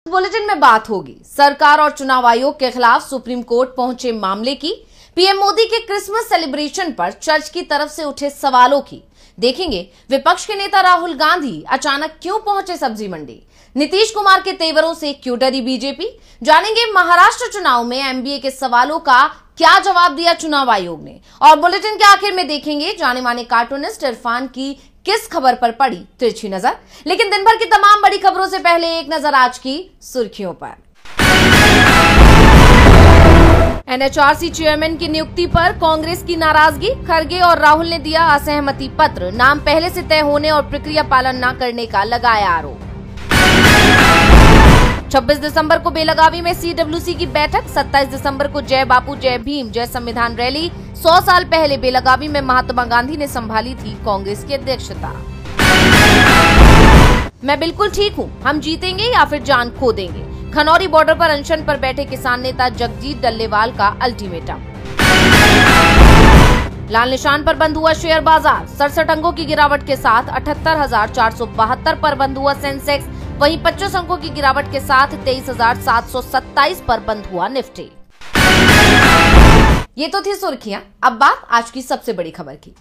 Bulletin में बात होगी सरकार और चुनाव आयोग के खिलाफ सुप्रीम कोर्ट पहुंचे मामले की, पीएम मोदी के क्रिसमस सेलिब्रेशन पर चर्च की तरफ से उठे सवालों की, देखेंगे विपक्ष के नेता राहुल गांधी अचानक क्यों पहुंचे सब्जी मंडी, नीतीश कुमार के तेवरों से क्यों डरी बीजेपी, जानेंगे महाराष्ट्र चुनाव में एमबीए के सवालों का क्या जवाब दिया चुनाव आयोग ने, और बुलेटिन के आखिर में देखेंगे जाने माने कार्टूनिस्ट इरफान की किस खबर पर पड़ी तिरछी नजर। लेकिन दिन भर की तमाम बड़ी खबरों से पहले एक नजर आज की सुर्खियों पर। एनएचआरसी चेयरमैन की नियुक्ति पर कांग्रेस की नाराजगी, खरगे और राहुल ने दिया असहमति पत्र, नाम पहले से तय होने और प्रक्रिया पालन न करने का लगाया आरोप। 26 दिसंबर को बेलगावी में सीडब्ल्यूसी की बैठक, 27 दिसंबर को जय बापू जय भीम जय संविधान रैली, 100 साल पहले बेलगावी में महात्मा गांधी ने संभाली थी कांग्रेस की अध्यक्षता। मैं बिल्कुल ठीक हूं, हम जीतेंगे या फिर जान खो देंगे, खनौरी बॉर्डर पर अनशन पर बैठे किसान नेता जगजीत डल्लेवाल का अल्टीमेटम। लाल निशान पर बंद हुआ शेयर बाजार, 67 अंकों की गिरावट के साथ 78,472 पर बंद हुआ सेंसेक्स, वहीं 25 अंकों की गिरावट के साथ 23,727 पर बंद हुआ निफ्टी। ये तो थी सुर्खियां, अब बात आज की सबसे बड़ी खबर की।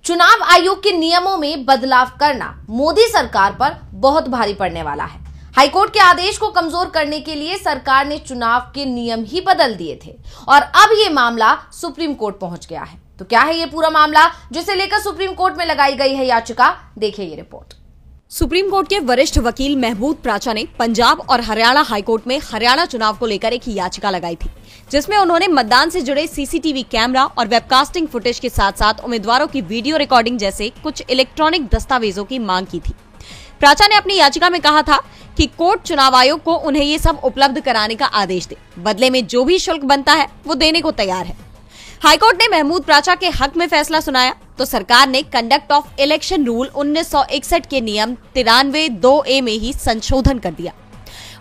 चुनाव आयोग के नियमों में बदलाव करना मोदी सरकार पर बहुत भारी पड़ने वाला है। हाईकोर्ट के आदेश को कमजोर करने के लिए सरकार ने चुनाव के नियम ही बदल दिए थे और अब ये मामला सुप्रीम कोर्ट पहुंच गया है। तो क्या है ये पूरा मामला जिसे लेकर सुप्रीम कोर्ट में लगाई गई है याचिका, देखिए ये रिपोर्ट। सुप्रीम कोर्ट के वरिष्ठ वकील महबूब प्राचा ने पंजाब और हरियाणा हाईकोर्ट में हरियाणा चुनाव को लेकर एक याचिका लगाई थी, जिसमें उन्होंने मतदान से जुड़े सीसीटीवी कैमरा और वेबकास्टिंग फुटेज के साथ साथ उम्मीदवारों की वीडियो रिकॉर्डिंग जैसे कुछ इलेक्ट्रॉनिक दस्तावेजों की मांग की थी। प्राचा ने अपनी याचिका में कहा था कि कोर्ट चुनाव आयोग को उन्हें ये सब उपलब्ध कराने का आदेश दे, बदले में जो भी शुल्क बनता है वो देने को तैयार है। हाईकोर्ट ने महमूद प्राचा के हक में फैसला सुनाया तो सरकार ने कंडक्ट ऑफ इलेक्शन रूल 1961 के नियम 93(2)A में ही संशोधन कर दिया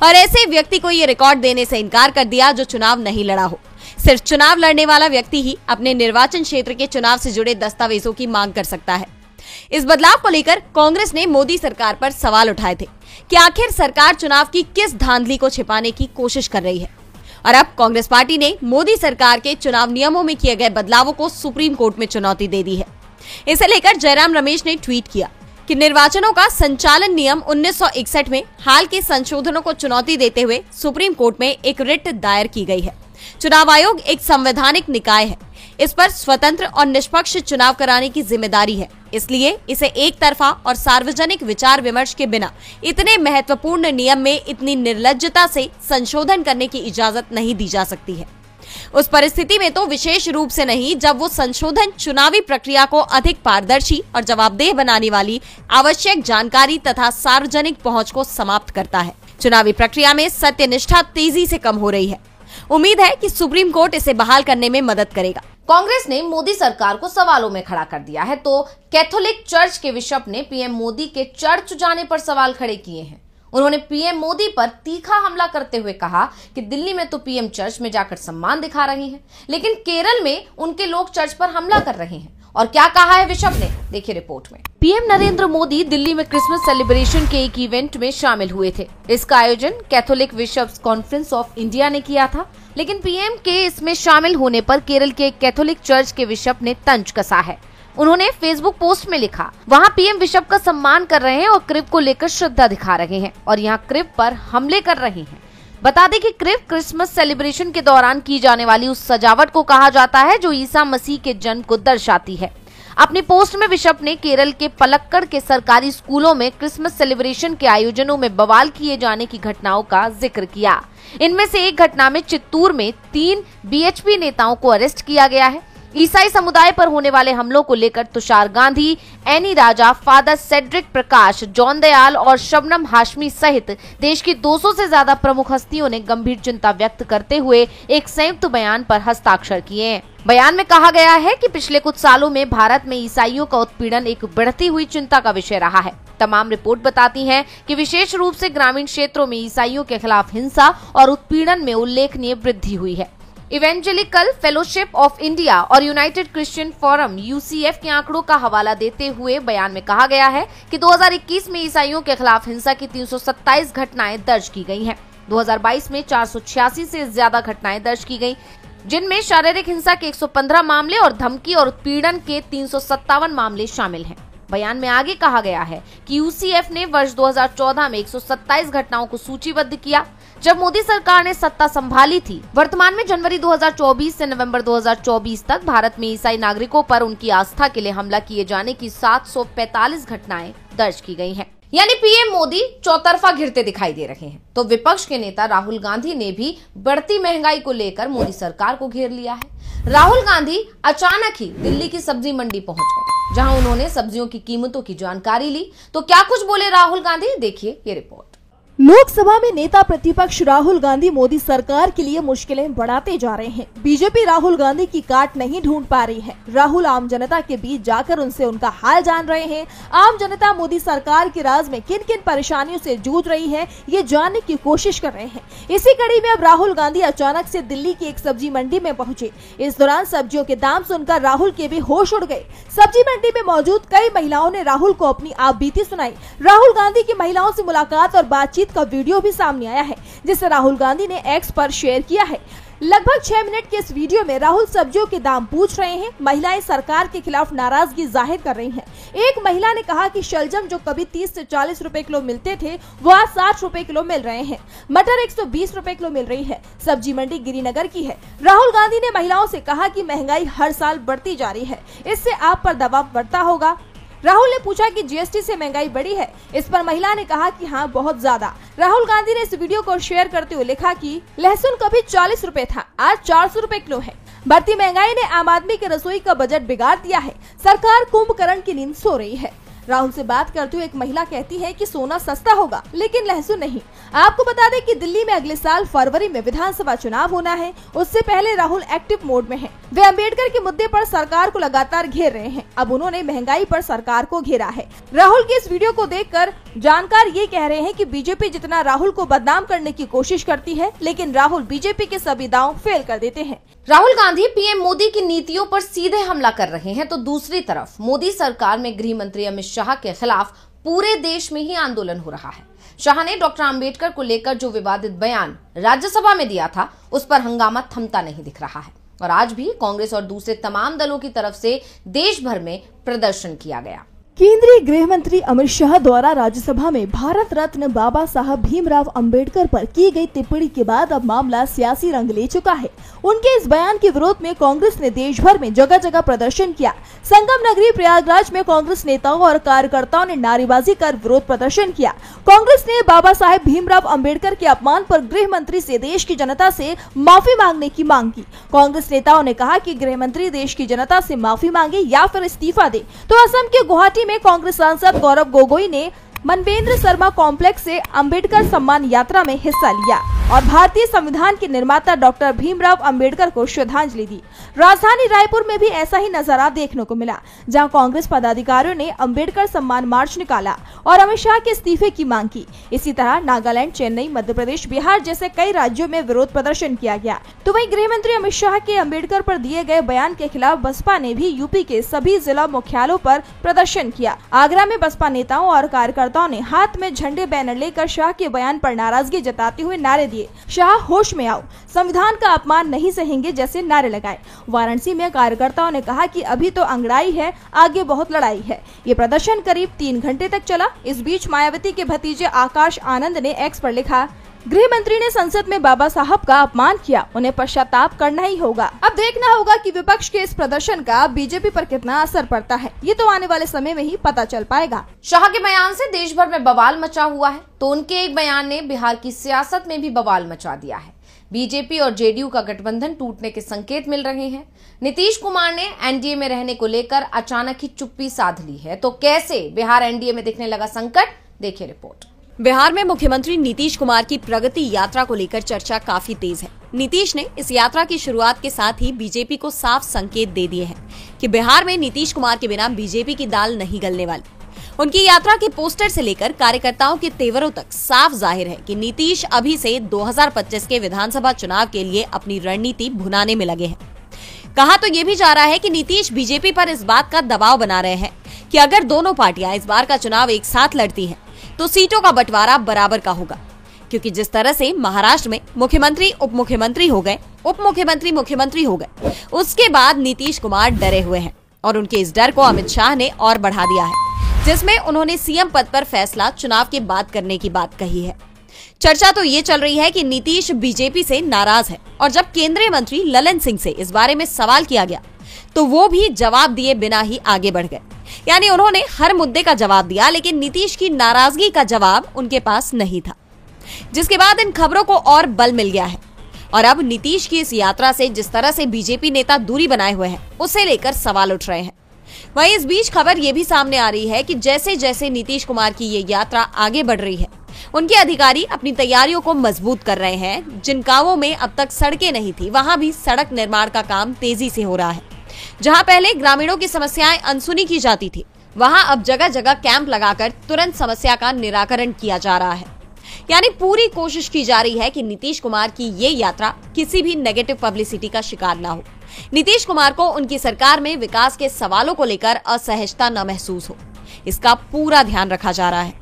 और ऐसे व्यक्ति को ये रिकॉर्ड देने से इनकार कर दिया जो चुनाव नहीं लड़ा हो। सिर्फ चुनाव लड़ने वाला व्यक्ति ही अपने निर्वाचन क्षेत्र के चुनाव से जुड़े दस्तावेजों की मांग कर सकता है। इस बदलाव को लेकर कांग्रेस ने मोदी सरकार पर सवाल उठाए थे कि आखिर सरकार चुनाव की किस धांधली को छिपाने की कोशिश कर रही है, और अब कांग्रेस पार्टी ने मोदी सरकार के चुनाव नियमों में किए गए बदलावों को सुप्रीम कोर्ट में चुनौती दे दी है। इसे लेकर जयराम रमेश ने ट्वीट किया कि निर्वाचनों का संचालन नियम 1961 में हाल के संशोधनों को चुनौती देते हुए सुप्रीम कोर्ट में एक रिट दायर की गई है। चुनाव आयोग एक संवैधानिक निकाय है, इस पर स्वतंत्र और निष्पक्ष चुनाव कराने की जिम्मेदारी है, इसलिए इसे एक तरफा और सार्वजनिक विचार विमर्श के बिना इतने महत्वपूर्ण नियम में इतनी निर्लज्जता से संशोधन करने की इजाजत नहीं दी जा सकती है। उस परिस्थिति में तो विशेष रूप से नहीं जब वो संशोधन चुनावी प्रक्रिया को अधिक पारदर्शी और जवाबदेह बनाने वाली आवश्यक जानकारी तथा सार्वजनिक पहुंच को समाप्त करता है। चुनावी प्रक्रिया में सत्यनिष्ठा तेजी से कम हो रही है। उम्मीद है कि सुप्रीम कोर्ट इसे बहाल करने में मदद करेगा। कांग्रेस ने मोदी सरकार को सवालों में खड़ा कर दिया है तो कैथोलिक चर्च के बिशप ने पीएम मोदी के चर्च जाने पर सवाल खड़े किए हैं। उन्होंने पीएम मोदी पर तीखा हमला करते हुए कहा कि दिल्ली में तो पीएम चर्च में जाकर सम्मान दिखा रही हैं, लेकिन केरल में उनके लोग चर्च पर हमला कर रहे हैं। और क्या कहा है बिशप ने, देखिए रिपोर्ट में। पीएम नरेंद्र मोदी दिल्ली में क्रिसमस सेलिब्रेशन के एक इवेंट में शामिल हुए थे। इसका आयोजन Catholic bishops conference of India ने किया था, लेकिन पीएम के इसमें शामिल होने पर केरल के कैथोलिक चर्च के बिशप ने तंज कसा है। उन्होंने फेसबुक पोस्ट में लिखा, वहाँ पीएम बिशप का सम्मान कर रहे हैं और क्रिब को लेकर श्रद्धा दिखा रहे हैं और यहाँ क्रिब पर हमले कर रहे हैं। बता दें कि क्रिब क्रिसमस सेलिब्रेशन के दौरान की जाने वाली उस सजावट को कहा जाता है जो ईसा मसीह के जन्म को दर्शाती है। अपनी पोस्ट में बिशप ने केरल के पलक्कड़ के सरकारी स्कूलों में क्रिसमस सेलिब्रेशन के आयोजनों में बवाल किए जाने की घटनाओं का जिक्र किया। इनमें से एक घटना में चित्तूर में 3 बीएचपी नेताओं को अरेस्ट किया गया है। ईसाई समुदाय पर होने वाले हमलों को लेकर तुषार गांधी, एनी राजा, फादर सेड्रिक प्रकाश, जॉन दयाल और शबनम हाशमी सहित देश की 200 से ज्यादा प्रमुख हस्तियों ने गंभीर चिंता व्यक्त करते हुए एक संयुक्त बयान पर हस्ताक्षर किए हैं। बयान में कहा गया है कि पिछले कुछ सालों में भारत में ईसाइयों का उत्पीड़न एक बढ़ती हुई चिंता का विषय रहा है। तमाम रिपोर्ट बताती हैं कि विशेष रूप से ग्रामीण क्षेत्रों में ईसाइयों के खिलाफ हिंसा और उत्पीड़न में उल्लेखनीय वृद्धि हुई है। इवेंजेलिकल फेलोशिप ऑफ इंडिया और यूनाइटेड क्रिश्चियन फोरम (यूसीएफ) के आंकड़ों का हवाला देते हुए बयान में कहा गया है कि 2021 में ईसाइयों के खिलाफ हिंसा की 327 घटनाएं दर्ज की गई हैं। 2022 में 486 से ज्यादा घटनाएं दर्ज की गई, जिनमें शारीरिक हिंसा के 115 मामले और धमकी और उत्पीड़न के 357 मामले शामिल हैं। बयान में आगे कहा गया है कि यूसीएफ ने वर्ष 2014 में 127 घटनाओं को सूचीबद्ध किया, जब मोदी सरकार ने सत्ता संभाली थी। वर्तमान में जनवरी 2024 से नवंबर 2024 तक भारत में ईसाई नागरिकों पर उनकी आस्था के लिए हमला किए जाने की 745 घटनाएं दर्ज की गई हैं। यानी पीएम मोदी चौतरफा घिरते दिखाई दे रहे हैं। तो विपक्ष के नेता राहुल गांधी ने भी बढ़ती महंगाई को लेकर मोदी सरकार को घेर लिया है। राहुल गांधी अचानक ही दिल्ली की सब्जी मंडी पहुंच गए, जहां उन्होंने सब्जियों की कीमतों की जानकारी ली। तो क्या कुछ बोले राहुल गांधी, देखिए ये रिपोर्ट। लोकसभा में नेता प्रतिपक्ष राहुल गांधी मोदी सरकार के लिए मुश्किलें बढ़ाते जा रहे हैं। बीजेपी राहुल गांधी की काट नहीं ढूंढ पा रही है। राहुल आम जनता के बीच जाकर उनसे उनका हाल जान रहे हैं। आम जनता मोदी सरकार के राज में किन किन परेशानियों से जूझ रही है, ये जानने की कोशिश कर रहे हैं। इसी कड़ी में अब राहुल गांधी अचानक से दिल्ली की एक सब्जी मंडी में पहुंचे। इस दौरान सब्जियों के दाम सुनकर राहुल के भी होश उड़ गए। सब्जी मंडी में मौजूद कई महिलाओं ने राहुल को अपनी आपबीती सुनाई। राहुल गांधी की महिलाओं से मुलाकात और बातचीत का वीडियो भी सामने आया है, जिसे राहुल गांधी ने एक्स पर शेयर किया है। लगभग 6 मिनट के इस वीडियो में राहुल सब्जियों के दाम पूछ रहे हैं। महिलाएं सरकार के खिलाफ नाराजगी जाहिर कर रही हैं। एक महिला ने कहा कि शलजम जो कभी 30 से 40 रुपए किलो मिलते थे, वो आज 60 रुपए किलो मिल रहे हैं। मटर 120 रुपए किलो मिल रही है। सब्जी मंडी गिरिनगर की है। राहुल गांधी ने महिलाओं से कहा कि महंगाई हर साल बढ़ती जा रही है, इससे आप पर दबाव बढ़ता होगा। राहुल ने पूछा कि जीएसटी से महंगाई बढ़ी है। इस पर महिला ने कहा कि हाँ, बहुत ज्यादा। राहुल गांधी ने इस वीडियो को शेयर करते हुए लिखा कि लहसुन कभी 40 रुपए था, आज 400 रुपए किलो है। बढ़ती महंगाई ने आम आदमी के रसोई का बजट बिगाड़ दिया है। सरकार कुंभकर्ण की नींद सो रही है। राहुल से बात करते हुए एक महिला कहती है कि सोना सस्ता होगा, लेकिन लहसुन नहीं। आपको बता दें कि दिल्ली में अगले साल फरवरी में विधानसभा चुनाव होना है। उससे पहले राहुल एक्टिव मोड में हैं। वे अंबेडकर के मुद्दे पर सरकार को लगातार घेर रहे हैं। अब उन्होंने महंगाई पर सरकार को घेरा है। राहुल के इस वीडियो को देखकर जानकार ये कह रहे हैं कि बीजेपी जितना राहुल को बदनाम करने की कोशिश करती है, लेकिन राहुल बीजेपी के सभी दांव फेल कर देते हैं। राहुल गांधी पीएम मोदी की नीतियों पर सीधे हमला कर रहे हैं, तो दूसरी तरफ मोदी सरकार में गृह मंत्री अमित शाह के खिलाफ पूरे देश में ही आंदोलन हो रहा है। शाह ने डॉक्टर अंबेडकर को लेकर जो विवादित बयान राज्यसभा में दिया था, उस पर हंगामा थमता नहीं दिख रहा है और आज भी कांग्रेस और दूसरे तमाम दलों की तरफ से देश भर में प्रदर्शन किया गया। केंद्रीय गृह मंत्री अमित शाह द्वारा राज्यसभा में भारत रत्न बाबा साहब भीमराव अंबेडकर पर की गई टिप्पणी के बाद अब मामला सियासी रंग ले चुका है। उनके इस बयान के विरोध में कांग्रेस ने देश भर में जगह जगह प्रदर्शन किया। संगम नगरी प्रयागराज में कांग्रेस नेताओं और कार्यकर्ताओं ने नारेबाजी कर विरोध प्रदर्शन किया। कांग्रेस ने बाबा साहेब भीमराव अंबेडकर के अपमान पर गृह मंत्री से देश की जनता से माफी मांगने की मांग की। कांग्रेस नेताओं ने कहा कि गृह मंत्री देश की जनता से माफी मांगे या फिर इस्तीफा दे। तो असम के गुवाहाटी में कांग्रेस सांसद गौरव गोगोई ने मनवेंद्र शर्मा कॉम्प्लेक्स से अंबेडकर सम्मान यात्रा में हिस्सा लिया और भारतीय संविधान के निर्माता डॉक्टर भीमराव अंबेडकर को श्रद्धांजलि दी। राजधानी रायपुर में भी ऐसा ही नजारा देखने को मिला, जहां कांग्रेस पदाधिकारियों ने अंबेडकर सम्मान मार्च निकाला और अमित शाह के इस्तीफे की मांग की। इसी तरह नागालैंड, चेन्नई, मध्य प्रदेश, बिहार जैसे कई राज्यों में विरोध प्रदर्शन किया गया। तो वहीं गृह मंत्री अमित शाह के अंबेडकर पर दिए गए बयान के खिलाफ बसपा ने भी यूपी के सभी जिला मुख्यालयों पर प्रदर्शन किया। आगरा में बसपा नेताओं और कार्यकर्ताओं ने हाथ में झंडे बैनर लेकर शाह के बयान पर नाराजगी जताते हुए नारे दिए, शाह होश में आओ, संविधान का अपमान नहीं सहेंगे जैसे नारे लगाए। वाराणसी में कार्यकर्ताओं ने कहा कि अभी तो अंगड़ाई है, आगे बहुत लड़ाई है। ये प्रदर्शन करीब 3 घंटे तक चला। इस बीच मायावती के भतीजे आकाश आनंद ने एक्स पर लिखा, गृह मंत्री ने संसद में बाबा साहब का अपमान किया, उन्हें पश्चाताप करना ही होगा। अब देखना होगा कि विपक्ष के इस प्रदर्शन का बीजेपी पर कितना असर पड़ता है। ये तो आने वाले समय में ही पता चल पाएगा। शाह के बयान से देश भर में बवाल मचा हुआ है, तो उनके एक बयान ने बिहार की सियासत में भी बवाल मचा दिया है। बीजेपी और जेडीयू का गठबंधन टूटने के संकेत मिल रहे हैं। नीतीश कुमार ने एनडीए में रहने को लेकर अचानक ही चुप्पी साध ली है, तो कैसे बिहार एनडीए में दिखने लगा संकट, देखिए रिपोर्ट। बिहार में मुख्यमंत्री नीतीश कुमार की प्रगति यात्रा को लेकर चर्चा काफी तेज है। नीतीश ने इस यात्रा की शुरुआत के साथ ही बीजेपी को साफ संकेत दे दिए हैं कि बिहार में नीतीश कुमार के बिना बीजेपी की दाल नहीं गलने वाली। उनकी यात्रा के पोस्टर से लेकर कार्यकर्ताओं के तेवरों तक साफ जाहिर है कि नीतीश अभी से 2025 के विधानसभा चुनाव के लिए अपनी रणनीति भुनाने में लगे हैं। कहा तो ये भी जा रहा है कि नीतीश बीजेपी पर इस बात का दबाव बना रहे हैं कि अगर दोनों पार्टियां इस बार का चुनाव एक साथ लड़ती हैं, तो सीटों का बंटवारा बराबर का होगा। क्योंकि जिस तरह से महाराष्ट्र में मुख्यमंत्री उप मुख्यमंत्री हो गए, उप मुख्यमंत्री मुख्यमंत्री हो गए, उसके बाद नीतीश कुमार डरे हुए हैं और उनके इस डर को अमित शाह ने और बढ़ा दिया है, जिसमें उन्होंने सीएम पद पर फैसला चुनाव के बाद करने की बात कही है। चर्चा तो ये चल रही है कि नीतीश बीजेपी से नाराज है और जब केंद्रीय मंत्री ललन सिंह से इस बारे में सवाल किया गया तो वो भी जवाब दिए बिना ही आगे बढ़ गए। यानी उन्होंने हर मुद्दे का जवाब दिया, लेकिन नीतीश की नाराजगी का जवाब उनके पास नहीं था, जिसके बाद इन खबरों को और बल मिल गया है। और अब नीतीश की इस यात्रा से जिस तरह से बीजेपी नेता दूरी बनाए हुए हैं, उसे लेकर सवाल उठ रहे हैं। वहीं इस बीच खबर ये भी सामने आ रही है कि जैसे जैसे नीतीश कुमार की ये यात्रा आगे बढ़ रही है, उनके अधिकारी अपनी तैयारियों को मजबूत कर रहे हैं। जिन गांवों में अब तक सड़कें नहीं थी, वहां भी सड़क निर्माण का काम तेजी से हो रहा है। जहां पहले ग्रामीणों की समस्याएं अनसुनी की जाती थी, वहां अब जगह जगह कैंप लगाकर तुरंत समस्या का निराकरण किया जा रहा है। यानी पूरी कोशिश की जा रही है कि नीतीश कुमार की ये यात्रा किसी भी नेगेटिव पब्लिसिटी का शिकार ना हो। नीतीश कुमार को उनकी सरकार में विकास के सवालों को लेकर असहजता न महसूस हो, इसका पूरा ध्यान रखा जा रहा है।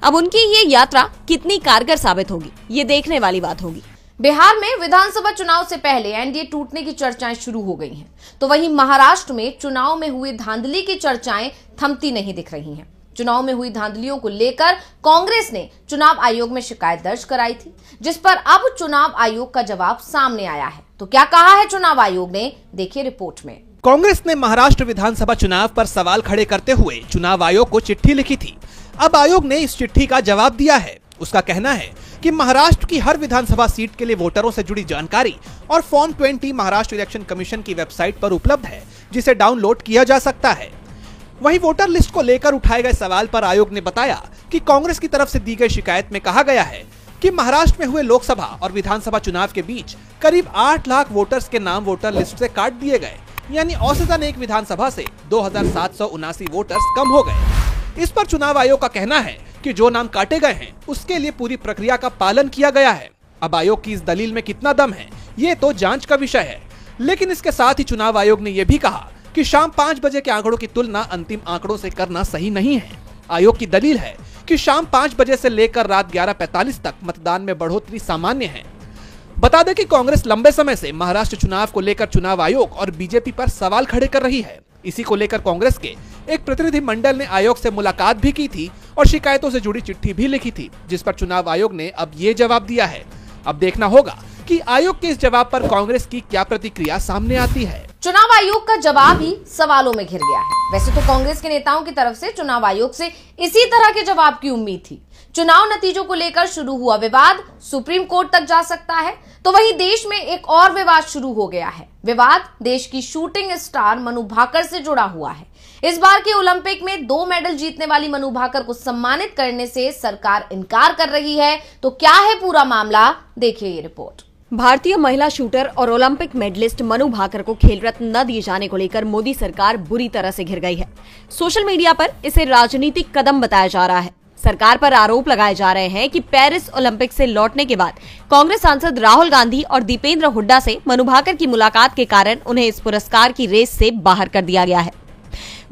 अब उनकी ये यात्रा कितनी कारगर साबित होगी, ये देखने वाली बात होगी। बिहार में विधानसभा चुनाव से पहले एनडीए टूटने की चर्चाएं शुरू हो गई हैं, तो वहीं महाराष्ट्र में चुनाव में हुई धांधली की चर्चाएं थमती नहीं दिख रही हैं। चुनाव में हुई धांधलियों को लेकर कांग्रेस ने चुनाव आयोग में शिकायत दर्ज कराई थी, जिस पर अब चुनाव आयोग का जवाब सामने आया है। तो क्या कहा है चुनाव आयोग ने, देखिए रिपोर्ट में। कांग्रेस ने महाराष्ट्र विधानसभा चुनाव पर सवाल खड़े करते हुए चुनाव आयोग को चिट्ठी लिखी थी। अब आयोग ने इस चिट्ठी का जवाब दिया है। उसका कहना है कि महाराष्ट्र की हर विधानसभा सीट के लिए वोटरों से जुड़ी जानकारी और फॉर्म 20 महाराष्ट्र इलेक्शन कमीशन की वेबसाइट पर उपलब्ध है, जिसे डाउनलोड किया जा सकता है। वहीं वोटर लिस्ट को लेकर उठाए गए सवाल पर आयोग ने बताया कि कांग्रेस की तरफ से दी गई शिकायत में कहा गया है कि महाराष्ट्र में हुए लोकसभा और विधानसभा चुनाव के बीच करीब 8 लाख वोटर्स के नाम वोटर लिस्ट से काट दिए गए, यानी औसतन एक विधानसभा से 2779 वोटर्स कम हो गए। इस पर चुनाव आयोग का कहना है कि जो नाम काटे गए हैं उसके लिए पूरी प्रक्रिया का पालन किया गया है। अब आयोग की इस दलील में कितना दम है, ये तो जांच का विषय है। लेकिन इसके साथ ही चुनाव आयोग ने यह भी कहा कि शाम 5 बजे के आंकड़ों की तुलना अंतिम आंकड़ों से करना सही नहीं है। आयोग की दलील है कि शाम 5 बजे से लेकर रात 11:45 तक मतदान में बढ़ोतरी सामान्य है। बता दें कि कांग्रेस लंबे समय से महाराष्ट्र चुनाव को लेकर चुनाव आयोग और बीजेपी पर सवाल खड़े कर रही है। इसी को लेकर कांग्रेस के एक प्रतिनिधि मंडल ने आयोग से मुलाकात भी की थी और शिकायतों से जुड़ी चिट्ठी भी लिखी थी, जिस पर चुनाव आयोग ने अब ये जवाब दिया है। अब देखना होगा कि आयोग के इस जवाब पर कांग्रेस की क्या प्रतिक्रिया सामने आती है। चुनाव आयोग का जवाब ही सवालों में घिर गया है। वैसे तो कांग्रेस के नेताओं की तरफ से चुनाव आयोग से इसी तरह के जवाब की उम्मीद थी। चुनाव नतीजों को लेकर शुरू हुआ विवाद सुप्रीम कोर्ट तक जा सकता है, तो वहीं देश में एक और विवाद शुरू हो गया है। विवाद देश की शूटिंग स्टार मनु भाकर से जुड़ा हुआ है। इस बार के ओलंपिक में 2 मेडल जीतने वाली मनु भाकर को सम्मानित करने से सरकार इनकार कर रही है। तो क्या है पूरा मामला, देखिए ये रिपोर्ट। भारतीय महिला शूटर और ओलंपिक मेडलिस्ट मनु भाकर को खेल रत्न न दिए जाने को लेकर मोदी सरकार बुरी तरह से घिर गई है। सोशल मीडिया पर इसे राजनीतिक कदम बताया जा रहा है। सरकार पर आरोप लगाए जा रहे हैं कि पेरिस ओलंपिक से लौटने के बाद कांग्रेस सांसद राहुल गांधी और दीपेंद्र हुड्डा से मनु भाकर की मुलाकात के कारण उन्हें इस पुरस्कार की रेस से बाहर कर दिया गया है।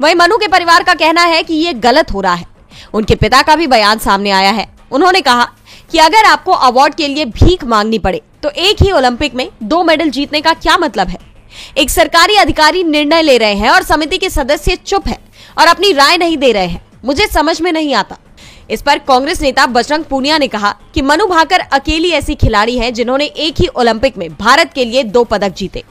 वहीं मनु के परिवार का कहना है कि ये गलत हो रहा है। उनके पिता का भी बयान सामने आया है। उन्होंने कहा कि अगर आपको अवार्ड के लिए भीख मांगनी पड़े तो एक ही ओलंपिक में 2 मेडल जीतने का क्या मतलब है। एक सरकारी अधिकारी निर्णय ले रहे हैं और समिति के सदस्य चुप हैं और अपनी राय नहीं दे रहे हैं। मुझे समझ में नहीं आता। इस पर कांग्रेस नेता बजरंग पूनिया ने कहा कि मनु भाकर अकेली ऐसी खिलाड़ी है जिन्होंने एक ही ओलंपिक में भारत के लिए 2 पदक जीते।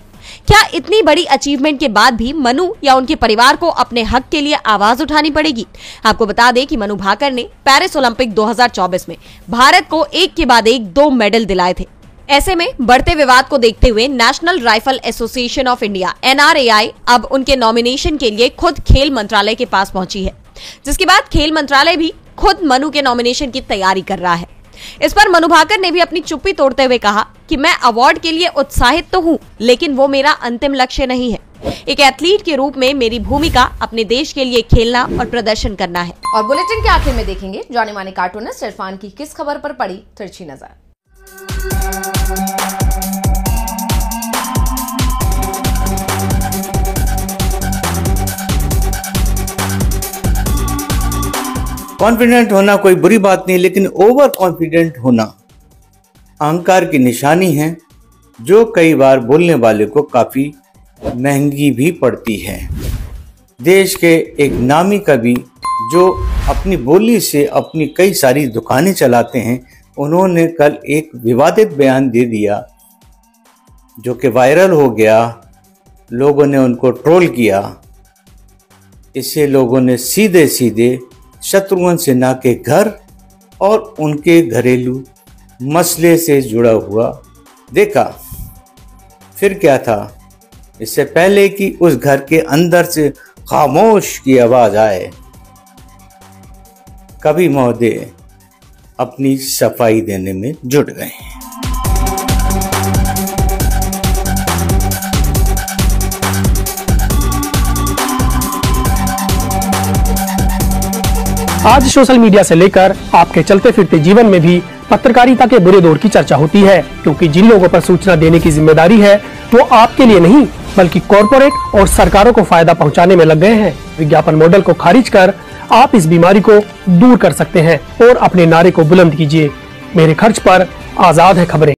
क्या इतनी बड़ी अचीवमेंट के बाद भी मनु या उनके परिवार को अपने हक के लिए आवाज उठानी पड़ेगी? आपको बता दें कि मनु भाकर ने पेरिस ओलंपिक 2024 में भारत को एक के बाद एक 2 मेडल दिलाए थे। ऐसे में बढ़ते विवाद को देखते हुए national rifle association of India NRAI अब उनके नॉमिनेशन के लिए खुद खेल मंत्रालय के पास पहुंची है, जिसके बाद खेल मंत्रालय भी खुद मनु के नॉमिनेशन की तैयारी कर रहा है। इस पर मनु भाकर ने भी अपनी चुप्पी तोड़ते हुए कहा कि मैं अवार्ड के लिए उत्साहित तो हूं, लेकिन वो मेरा अंतिम लक्ष्य नहीं है। एक एथलीट के रूप में मेरी भूमिका अपने देश के लिए खेलना और प्रदर्शन करना है। और बुलेटिन के आखिर में देखेंगे जाने माने कार्टूनिस्ट इरफान की किस खबर पर पड़ी तिरछी नजर। कॉन्फिडेंट होना कोई बुरी बात नहीं, लेकिन ओवर कॉन्फिडेंट होना अहंकार की निशानी है, जो कई बार बोलने वाले को काफी महंगी भी पड़ती है। देश के एक नामी कवि जो अपनी बोली से अपनी कई सारी दुकानें चलाते हैं, उन्होंने कल एक विवादित बयान दे दिया जो कि वायरल हो गया। लोगों ने उनको ट्रोल किया। इसे लोगों ने सीधे सीधे शत्रुघ्न सिन्हा के घर और उनके घरेलू मसले से जुड़ा हुआ देखा। फिर क्या था, इससे पहले कि उस घर के अंदर से खामोश की आवाज आए, कवि महोदय अपनी सफाई देने में जुट गए। आज सोशल मीडिया से लेकर आपके चलते फिरते जीवन में भी पत्रकारिता के बुरे दौर की चर्चा होती है, क्योंकि जिन लोगों पर सूचना देने की जिम्मेदारी है वो आपके लिए नहीं बल्कि कॉरपोरेट और सरकारों को फायदा पहुंचाने में लग गए हैं। विज्ञापन मॉडल को खारिज कर आप इस बीमारी को दूर कर सकते हैं और अपने नारे को बुलंद कीजिए। मेरे खर्च पर आजाद है खबरें।